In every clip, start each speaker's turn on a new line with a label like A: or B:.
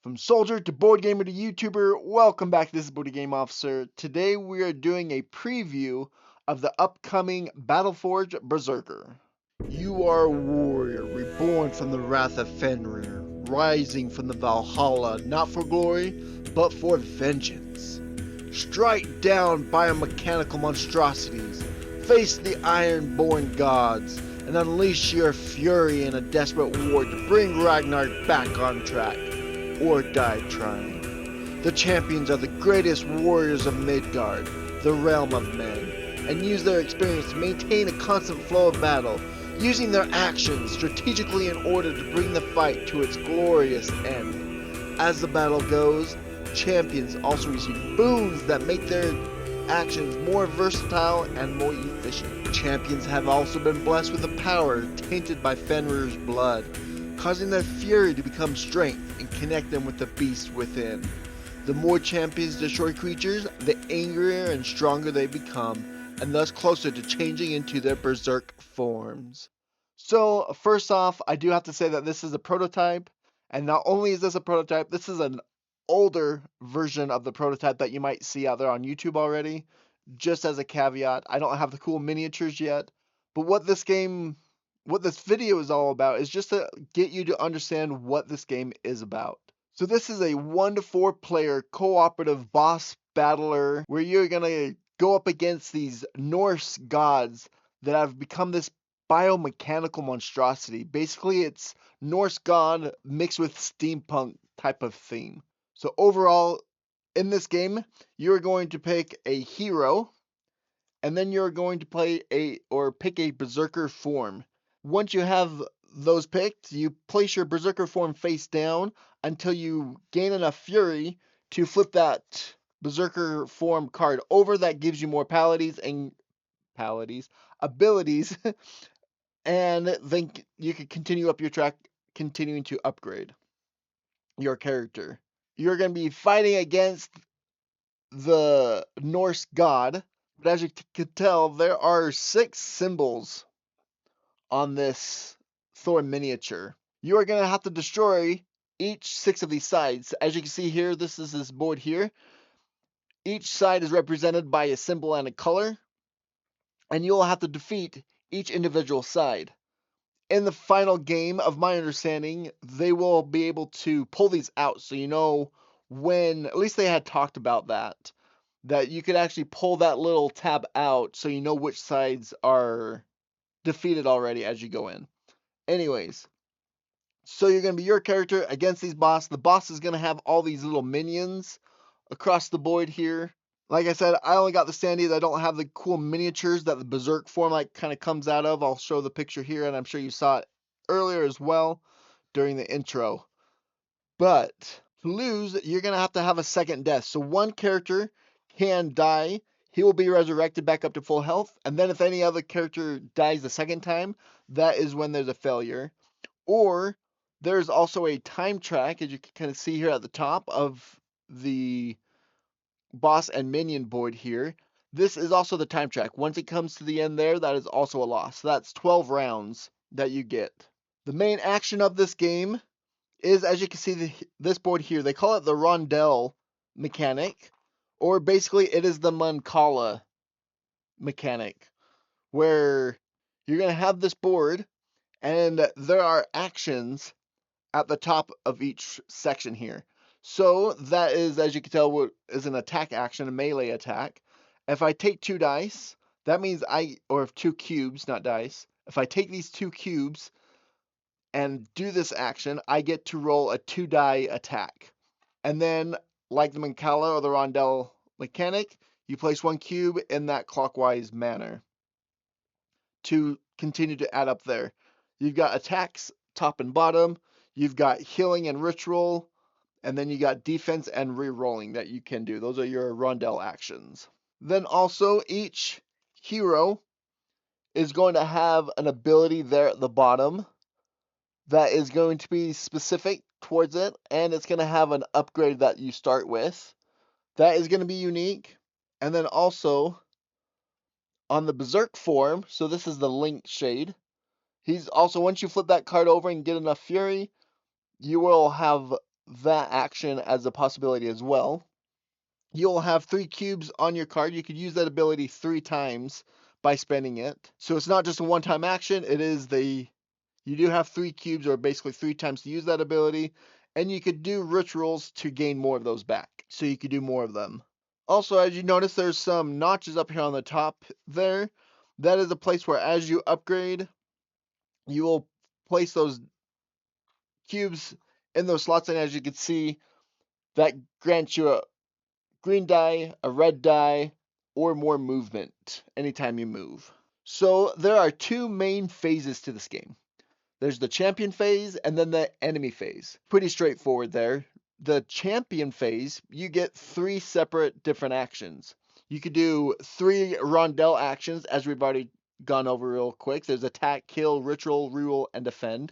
A: From soldier to board gamer to YouTuber, welcome back. This is Board Game Officer. Today we are doing a preview of the upcoming BattleForge Berserker. You are a warrior, reborn from the wrath of Fenrir, rising from the Valhalla, not for glory, but for vengeance. Strike down biomechanical monstrosities, face the Ironborn gods, and unleash your fury in a desperate war to bring Ragnarök back on track, or die trying. The champions are the greatest warriors of Midgard, the realm of men, and use their experience to maintain a constant flow of battle, using their actions strategically in order to bring the fight to its glorious end. As the battle goes, champions also receive boons that make their actions more versatile and more efficient. Champions have also been blessed with a power tainted by Fenrir's blood, causing their fury to become strength and connect them with the beast within. The more champions destroy creatures, the angrier and stronger they become, and thus closer to changing into their berserk forms. So, first off, I do have to say that this is a prototype, and not only is this a prototype, this is an older version of the prototype that you might see out there on YouTube already. Just as a caveat, I don't have the cool miniatures yet, but what this video is all about is just to get you to understand what this game is about. So this is a 1 to 4 player cooperative boss battler where you're going to go up against these Norse gods that have become this biomechanical monstrosity. Basically, it's Norse god mixed with steampunk type of theme. So overall, in this game, you're going to pick a hero, and then you're going to pick a berserker form. Once you have those picked, you place your berserker form face down until you gain enough fury to flip that berserker form card over. That gives you more abilities, and then you can continue up your track, continuing to upgrade your character. You're going to be fighting against the Norse god, but as you can tell, there are 6 symbols on this Thor miniature. You are going to have to destroy each 6 of these sides. As you can see here, this is this board here. Each side is represented by a symbol and a color, and you'll have to defeat each individual side. In the final game, of my understanding, they will be able to pull these out, so you know when, at least they had talked about that you could actually pull that little tab out so you know which sides are defeated already as you go in. Anyways, so you're going to be your character against these boss. The boss is going to have all these little minions across the board here. Like I said, I only got the standees. I don't have the cool miniatures that the berserk form like kind of comes out of. I'll show the picture here, and I'm sure you saw it earlier as well during the intro. But to lose, you're going to have a second death. So one character can die. He will be resurrected back up to full health. And then if any other character dies the second time, that is when there's a failure. Or there's also a time track, as you can kind of see here at the top of the boss and minion board here. This is also the time track. Once it comes to the end there, that is also a loss. So that's 12 rounds that you get. The main action of this game is, as you can see, this board here. They call it the Rondelle mechanic, or basically it is the Mancala mechanic, where you're going to have this board, and there are actions at the top of each section here. So that is, as you can tell, what is an attack action, a melee attack. If I take 2 dice, that means or 2 cubes, not dice. If I take these 2 cubes and do this action, I get to roll a 2-die attack. And then, like the Mancala or the Rondelle mechanic, you place 1 cube in that clockwise manner to continue to add up there. You've got attacks top and bottom, you've got healing and ritual, and then you got defense and re-rolling that you can do. Those are your Rondelle actions. Then also, each hero is going to have an ability there at the bottom that is going to be specific towards it, and it's going to have an upgrade that you start with. That is going to be unique. And then also, on the Berserk form, so this is the Link shade, he's also, once you flip that card over and get enough fury, you will have that action as a possibility as well. You'll have 3 cubes on your card. You could use that ability 3 times by spending it. So it's not just a one-time action, you do have 3 cubes, or basically 3 times to use that ability, and you could do rituals to gain more of those back. So you could do more of them. Also, as you notice, there's some notches up here on the top there. That is a place where as you upgrade, you will place those cubes in those slots, and as you can see, that grants you a green die, a red die, or more movement anytime you move. So there are 2 main phases to this game. There's the champion phase and then the enemy phase. Pretty straightforward there. The champion phase, you get 3 separate different actions. You could do 3 Rondelle actions, as we've already gone over real quick. There's attack, kill, ritual, reroll, and defend.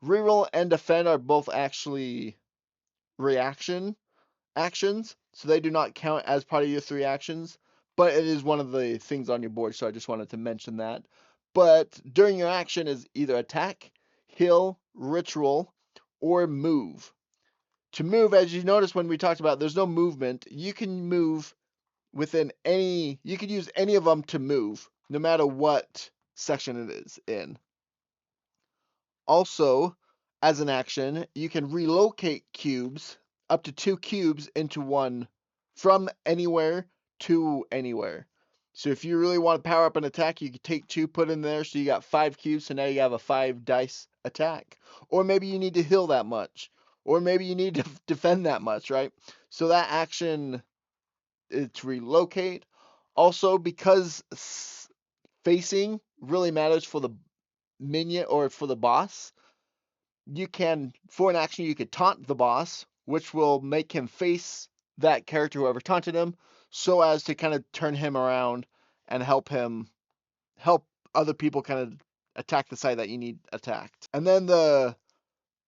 A: Reroll and defend are both actually reaction actions, so they do not count as part of your 3 actions, but it is one of the things on your board, so I just wanted to mention that. But during your action is either attack, heal, ritual, or move. To move, as you notice when we talked about, there's no movement. You can move you could use any of them to move, no matter what section it is in. Also, as an action, you can relocate cubes, up to 2 cubes into one, from anywhere to anywhere. So if you really want to power up an attack, you can take 2, put in there, so you got 5 cubes, so now you have a 5 dice attack. Or maybe you need to heal that much. Or maybe you need to defend that much, right? So that action is to relocate. Also, because facing really matters for the minion or for the boss, for an action, you could taunt the boss, which will make him face that character, whoever taunted him, so as to kind of turn him around and help other people kind of attack the side that you need attacked. And then the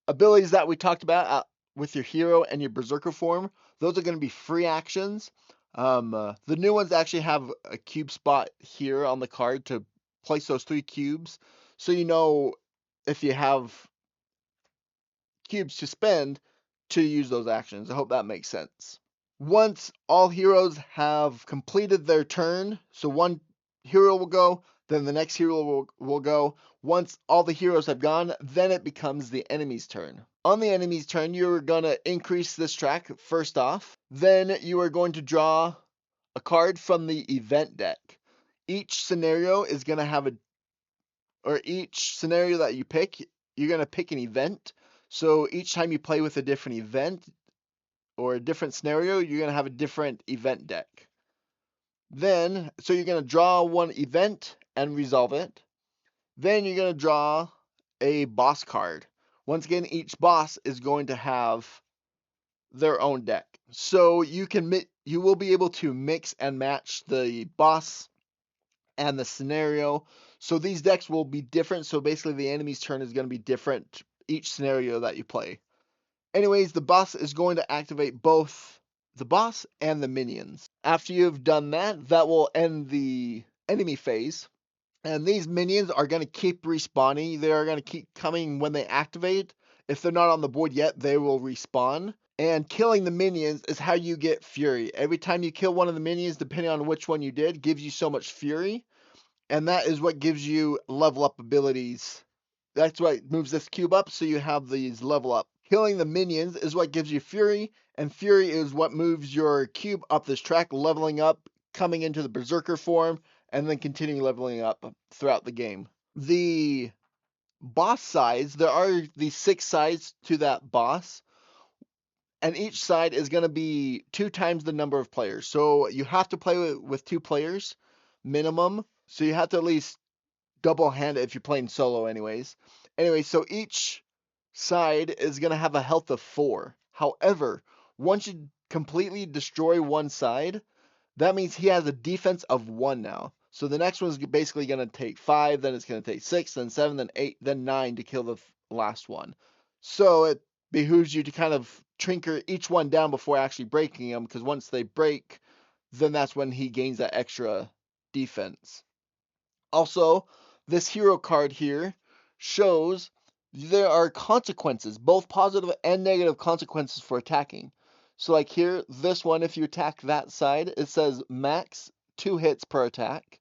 A: abilities that we talked about with your hero and your berserker form, those are going to be free actions. The new ones actually have a cube spot here on the card to place those 3 cubes, so you know if you have cubes to spend to use those actions. I hope that makes sense. Once all heroes have completed their turn, so one hero will go, then the next hero will go. Once all the heroes have gone, then it becomes the enemy's turn. On the enemy's turn, you're going to increase this track first off. Then you are going to draw a card from the event deck. Each scenario is going to have each scenario that you pick, you're going to pick an event. So each time you play with a different event or a different scenario, you're going to have a different event deck. So you're going to draw one event and resolve it. Then you're going to draw a boss card. Once again, each boss is going to have their own deck. So you will be able to mix and match the boss and the scenario. So these decks will be different. So basically the enemy's turn is going to be different each scenario that you play. Anyways, the boss is going to activate both the boss and the minions. After you've done that, that will end the enemy phase. And these minions are going to keep respawning. They are going to keep coming when they activate. If they're not on the board yet, they will respawn. And killing the minions is how you get fury. Every time you kill one of the minions, depending on which one you did, gives you so much fury. And that is what gives you level up abilities. That's what moves this cube up, so you have these level up. Killing the minions is what gives you fury, and fury is what moves your cube up this track, leveling up, coming into the berserker form, and then continuing leveling up throughout the game. The boss sides, there are these 6 sides to that boss, and each side is going to be 2 times the number of players. So you have to play with 2 players minimum. So you have to at least double hand it if you're playing solo anyways. Anyway, so each side is going to have a health of 4. However, once you completely destroy one side, that means he has a defense of 1 now. So the next one is basically going to take 5, then it's going to take 6, then 7, then 8, then 9 to kill the last one. So it behooves you to kind of trinker each one down before actually breaking them, because once they break, then that's when he gains that extra defense. Also, this hero card here shows there are consequences, both positive and negative consequences for attacking. So like here, this one, if you attack that side, it says max 2 hits per attack.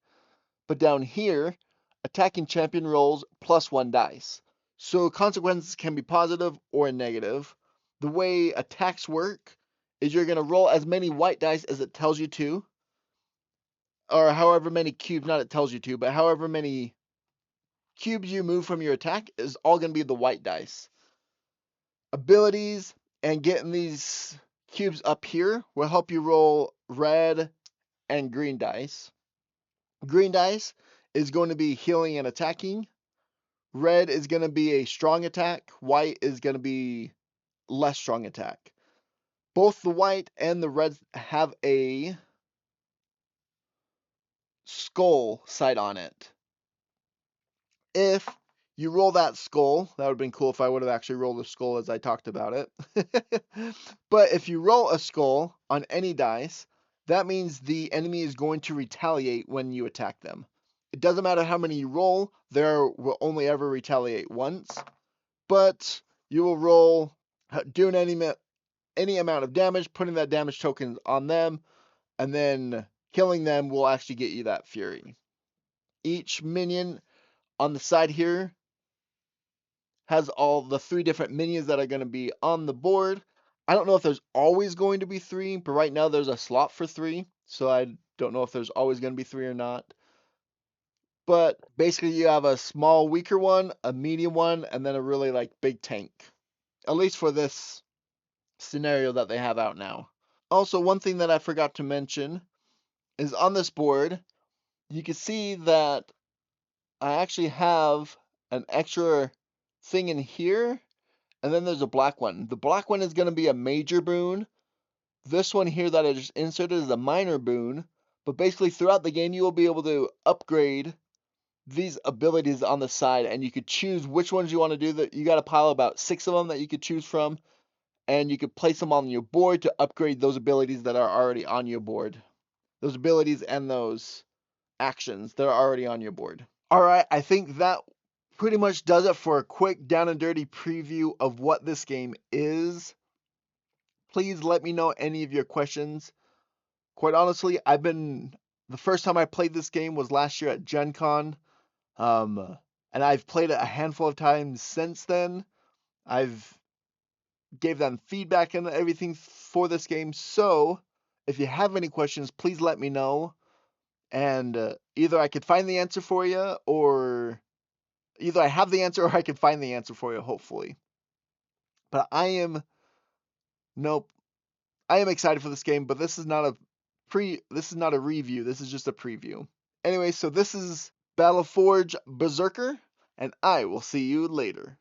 A: But down here, attacking champion rolls +1 dice. So consequences can be positive or negative. The way attacks work is you're going to roll as many white dice as it tells you to, or however many cubes, not it tells you to, but however many cubes you move from your attack is all going to be the white dice. Abilities and getting these cubes up here will help you roll red and green dice. Green dice is going to be healing and attacking. Red is going to be a strong attack. White is going to be less strong attack. Both the white and the red have a skull sight on it. If you roll that skull, that would have been cool if I would have actually rolled a skull as I talked about it. But if you roll a skull on any dice, that means the enemy is going to retaliate when you attack them. It doesn't matter how many you roll, they will only ever retaliate once. But you will roll, doing any amount of damage, putting that damage token on them, and then killing them will actually get you that fury. Each minion on the side here has all the 3 different minions that are going to be on the board. I don't know if there's always going to be 3, but right now there's a slot for 3, so I don't know if there's always going to be 3 or not. But basically you have a small weaker one, a medium one, and then a really like big tank. At least for this scenario that they have out now. Also, one thing that I forgot to mention is on this board, you can see that I actually have an extra thing in here, and then there's a black one. The black one is going to be a major boon. This one here that I just inserted is a minor boon, but basically throughout the game you will be able to upgrade these abilities on the side, and you could choose which ones you want to do. That you got a pile about 6 of them that you could choose from, and you could place them on your board to upgrade those abilities that are already on your board. Those abilities and those actions that are already on your board. All right, I think that pretty much does it for a quick down and dirty preview of what this game is. Please let me know any of your questions. Quite honestly, the first time I played this game was last year at Gen Con, and I've played it a handful of times since then. I've gave them feedback and everything for this game, so if you have any questions, please let me know, and either I could find the answer for you, or either I have the answer or I can find the answer for you, hopefully. But nope, I am excited for this game, but this is not a review, this is just a preview. Anyway, so this is BattleForge Berserker, and I will see you later.